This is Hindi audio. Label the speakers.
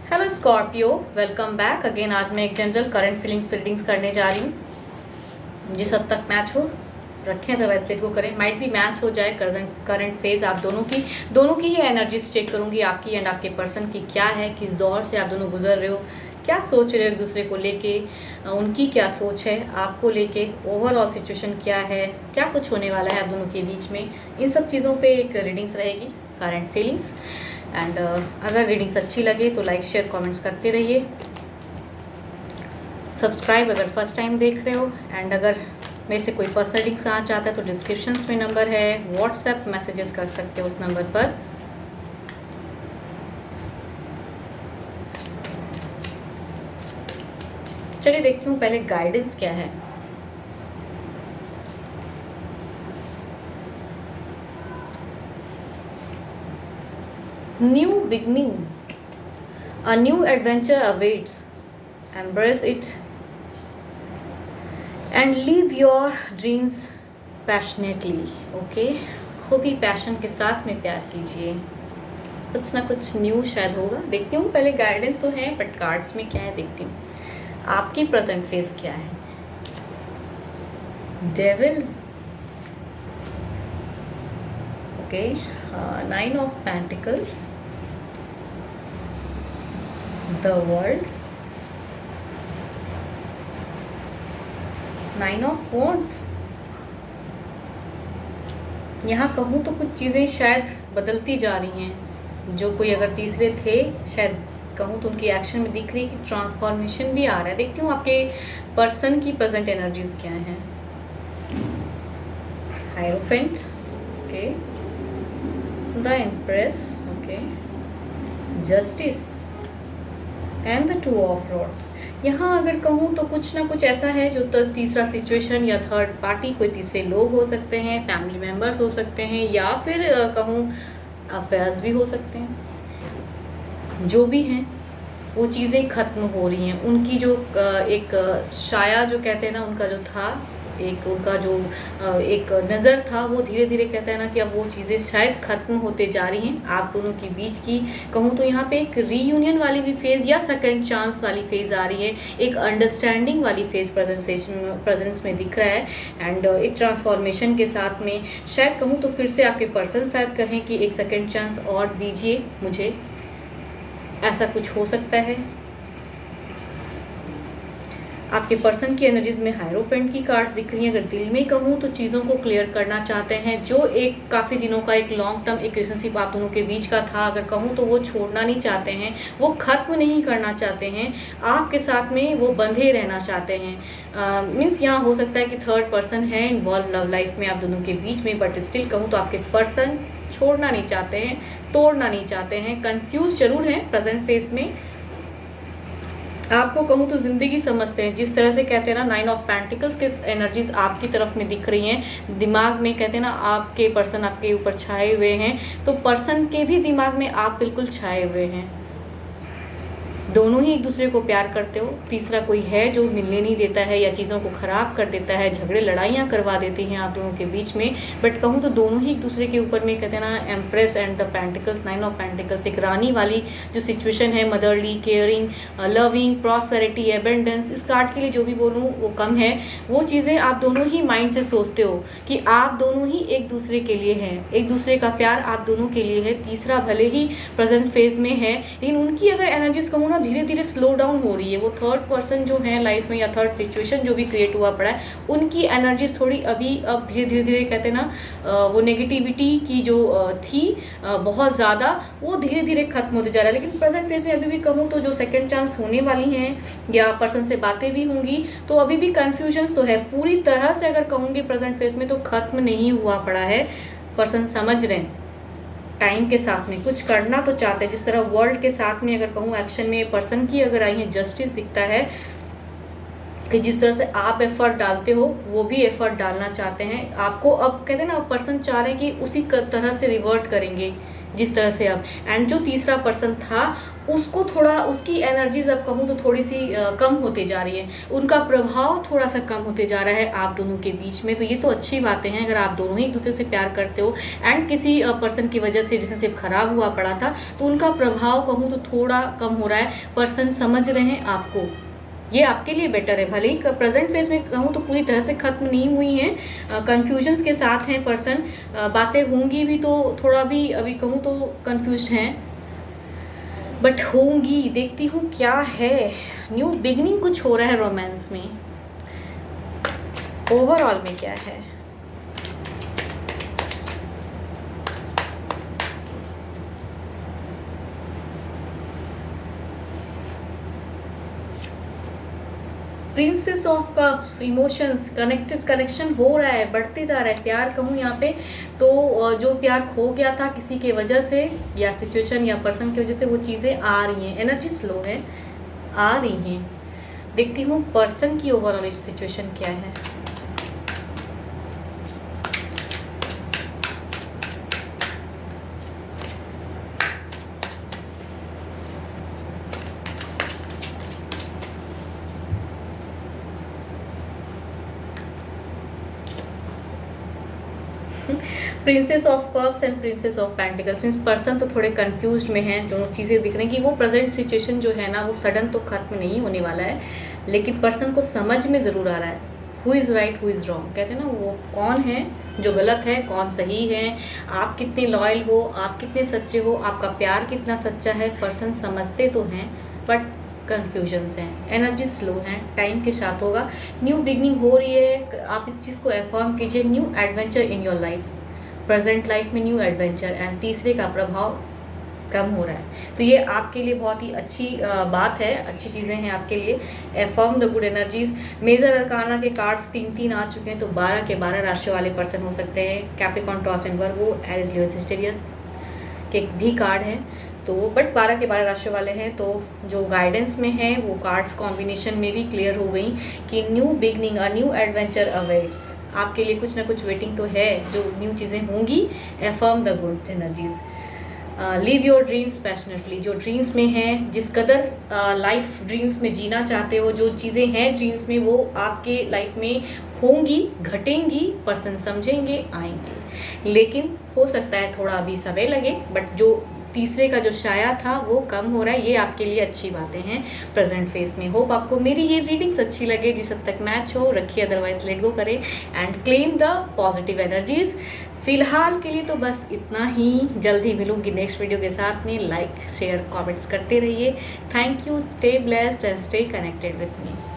Speaker 1: Hello Scorpio, welcome back again. आज मैं एक जनरल करंट फीलिंग्स रीडिंग्स करने जा रही हूँ। जिस हद तक मैच हो रखें तो वैसे को करें। माइट भी मैच हो जाए करंट फेज आप दोनों की ही एनर्जीज चेक करूँगी, आपकी एंड आपके पर्सन की क्या है, किस दौर से आप दोनों गुजर रहे हो, क्या सोच रहे हो एक दूसरे को लेके, उनकी क्या सोच है आपको लेके, ओवरऑल सिचुएशन क्या है, क्या कुछ होने वाला है आप दोनों के बीच में। इन सब चीज़ों पे एक रीडिंग्स रहेगी, करंट फीलिंग्स। एंड अगर रीडिंग्स अच्छी लगे तो लाइक शेयर कमेंट्स करते रहिए। सब्सक्राइब अगर फर्स्ट टाइम देख रहे हो। एंड अगर मेरे से कोई पर्सनल रीडिंग्स कराना चाहता है तो डिस्क्रिप्शन में नंबर है, व्हाट्सएप मैसेजेस कर सकते हो उस नंबर पर। चलिए देखती हूँ पहले गाइडेंस क्या है। New beginning, a new adventure awaits, embrace it and live your dreams passionately. Okay, खूब ही पैशन के साथ में प्यार कीजिए। कुछ ना कुछ न्यू शायद होगा। देखती हूँ पहले गाइडेंस तो है, बट कार्ड्स में क्या है देखती हूँ। आपकी प्रेजेंट फेस क्या है। Devil, okay, 9 of pentacles, the world, 9 of wands. यहाँ कहूँ तो कुछ चीज़ें शायद बदलती जा रही हैं। जो कोई अगर तीसरे थे, शायद कहूँ तो उनकी एक्शन में दिख रही है कि ट्रांसफॉर्मेशन भी आ रहा है। देखती हूँ आपके पर्सन की प्रेजेंट एनर्जीज क्या हैं। Hierophant, okay, the empress, okay, justice and the 2 of rods. यहाँ अगर कहूँ तो कुछ ना कुछ ऐसा है जो तीसरा सिचुएशन या थर्ड पार्टी, कोई तीसरे लोग हो सकते हैं, फैमिली मेम्बर्स हो सकते हैं, या फिर कहूँ अफेयर्स भी हो सकते हैं। जो भी हैं वो चीज़ें ख़त्म हो रही हैं। उनकी जो एक शाया जो कहते हैं ना, उनका जो था एक, उनका जो एक नज़र था, वो धीरे धीरे कहते हैं ना कि अब वो चीज़ें शायद ख़त्म होते जा रही हैं आप दोनों के बीच की। कहूँ तो यहाँ पे एक रीयूनियन वाली भी फेज़ या सेकंड चांस वाली फेज़ आ रही है। एक अंडरस्टैंडिंग वाली फेज़ प्रेजेंस में दिख रहा है। एंड एक ट्रांसफॉर्मेशन के साथ में शायद कहूँ तो फिर से आपके पर्सन शायद कहें कि एक सेकेंड चांस और दीजिए मुझे, ऐसा कुछ हो सकता है। आपके पर्सन की एनर्जीज में हायरोफेंट की कार्ड्स दिख रही हैं। अगर दिल में कहूँ तो चीज़ों को क्लियर करना चाहते हैं। जो एक काफ़ी दिनों का एक लॉन्ग टर्म एक रिलेशनशिप आप दोनों के बीच का था, अगर कहूँ तो वो छोड़ना नहीं चाहते हैं, वो ख़त्म नहीं करना चाहते हैं, आपके साथ में वो बंधे रहना चाहते हैं। मीन्स यहाँ हो सकता है कि थर्ड पर्सन है इन्वॉल्व लव लाइफ में आप दोनों के बीच में, बट स्टिल कहूँ तो आपके पर्सन छोड़ना नहीं चाहते हैं, तोड़ना नहीं चाहते हैं। कंफ्यूज जरूर हैं प्रेजेंट फेस में। आपको कहूँ तो ज़िंदगी समझते हैं। जिस तरह से कहते हैं ना, 9 ऑफ पेंटिकल्स के एनर्जीज आपकी तरफ में दिख रही हैं। दिमाग में कहते हैं ना, आपके पर्सन आपके ऊपर छाए हुए हैं, तो पर्सन के भी दिमाग में आप बिल्कुल छाए हुए हैं। दोनों ही एक दूसरे को प्यार करते हो। तीसरा कोई है जो मिलने नहीं देता है या चीज़ों को ख़राब कर देता है, झगड़े लड़ाइयाँ करवा देती हैं आप दोनों के बीच में। बट कहूँ तो दोनों ही एक दूसरे के ऊपर में कहते हैं ना, empress and the pentacles, 9 of pentacles, एक रानी वाली जो सिचुएशन है, motherly, caring, loving, prosperity, abundance. इस कार्ड के लिए जो भी बोलूँ वो कम है। वो चीज़ें आप दोनों ही माइंड से सोचते हो कि आप दोनों ही एक दूसरे के लिए हैं, एक दूसरे का प्यार आप दोनों के लिए है। तीसरा भले ही प्रेजेंट फेज में है, लेकिन उनकी अगर एनर्जीज कहूँ ना, धीरे धीरे स्लो डाउन हो रही है। वो थर्ड पर्सन जो है लाइफ में, या थर्ड सिचुएशन जो भी क्रिएट हुआ पड़ा है, उनकी एनर्जीज थोड़ी अभी अब धीरे धीरे कहते हैं ना, वो नेगेटिविटी की जो थी बहुत ज़्यादा, वो धीरे धीरे खत्म होते जा रहा है। लेकिन प्रेजेंट फेज में अभी भी कहूँ तो जो सेकेंड चांस होने वाली हैं या पर्सन से बातें भी होंगी, तो अभी भी कन्फ्यूजन तो है। पूरी तरह से अगर कहूँगी प्रेजेंट फेज में तो खत्म नहीं हुआ पड़ा है। पर्सन समझ रहे हैं, टाइम के साथ में कुछ करना तो चाहते हैं। जिस तरह वर्ल्ड के साथ में अगर कहूँ एक्शन में पर्सन की अगर आई है, जस्टिस दिखता है कि जिस तरह से आप एफर्ट डालते हो वो भी एफर्ट डालना चाहते हैं। आपको अब कहते हैं ना, पर्सन चाह रहे हैं कि उसी तरह से रिवर्ट करेंगे जिस तरह से अब। एंड जो तीसरा पर्सन था उसको थोड़ा, उसकी एनर्जीज अब कहूँ तो थोड़ी सी कम होते जा रही है, उनका प्रभाव थोड़ा सा कम होते जा रहा है आप दोनों के बीच में। तो ये तो अच्छी बातें हैं अगर आप दोनों ही एक दूसरे से प्यार करते हो एंड किसी पर्सन की वजह से रिलेशनशिप खराब हुआ पड़ा था तो उनका प्रभाव कहूँ तो थोड़ा कम हो रहा है, पर्सन समझ रहे हैं आपको, ये आपके लिए बेटर है। भले ही प्रेजेंट फेज में कहूँ तो पूरी तरह से ख़त्म नहीं हुई हैं, कन्फ्यूजन्स के साथ हैं पर्सन, बातें होंगी भी तो थोड़ा भी अभी कहूँ तो कन्फ्यूज्ड हैं, बट होंगी, देखती हूँ क्या है। न्यू बिगनिंग कुछ हो रहा है रोमांस में, ओवरऑल में क्या है। Princess of cups, emotions, connection हो रहा है, बढ़ते जा रहा है प्यार कहूँ यहाँ पे तो, जो प्यार खो गया था किसी के वजह से या सिचुएशन या पर्सन की वजह से, वो चीज़ें आ रही हैं, एनर्जी स्लो है, आ रही हैं। देखती हूँ पर्सन की ओवरऑल सिचुएशन क्या है। Princess of cups and princess of pentacles means person तो थोड़े कंफ्यूज में हैं, जो चीज़ें दिख रही हैं कि वो प्रेजेंट सिचुएशन जो है ना वो सडन तो खत्म नहीं होने वाला है, लेकिन पर्सन को समझ में ज़रूर आ रहा है who is right who is wrong, कहते हैं ना वो कौन है जो गलत है कौन सही है, आप कितने लॉयल हो, आप कितने सच्चे हो, आपका प्यार कितना सच्चा है, पर्सन समझते तो हैं बट कन्फ्यूजन्स हैं, एनर्जी स्लो हैं, टाइम के साथ होगा। न्यू बिगनिंग हो रही है, आप इस चीज़ को एफर्म कीजिए, new adventure in your life, present life में न्यू एडवेंचर एंड तीसरे का प्रभाव कम हो रहा है, तो ये आपके लिए बहुत ही अच्छी बात है, अच्छी चीज़ें हैं आपके लिए। Affirm the good energies. Major arcana के कार्ड्स 3 आ चुके हैं, तो 12 के 12 राशि वाले पर्सन हो सकते हैं, Capricorn, taurus and Virgo, Aries, Leo, Sagittarius के भी कार्ड हैं, तो बट 12 के 12 राशि वाले हैं, तो जो गाइडेंस में है वो कार्ड्स कॉम्बिनेशन में भी क्लियर हो गई कि new beginning, a new adventure awaits, आपके लिए कुछ ना कुछ वेटिंग तो है, जो न्यू चीज़ें होंगी। Affirm the good energies. Live your dreams passionately, जो ड्रीम्स में हैं, जिस कदर लाइफ ड्रीम्स में जीना चाहते हो, जो चीज़ें हैं ड्रीम्स में वो आपके लाइफ में होंगी, घटेंगी, पर्सन समझेंगे, आएंगे, लेकिन हो सकता है थोड़ा अभी समय लगे, बट जो तीसरे का जो शाया था वो कम हो रहा है, ये आपके लिए अच्छी बातें हैं प्रेजेंट फेस में। होप आपको मेरी ये रीडिंग्स अच्छी लगे, जिस हद तक मैच हो रखिए, अदरवाइज लेट गो करें and claim the positive energies. फिलहाल के लिए तो बस इतना ही, जल्द ही मिलूंगी नेक्स्ट वीडियो के साथ में। लाइक शेयर कमेंट्स करते रहिए। Thank you, stay blessed and stay connected with me.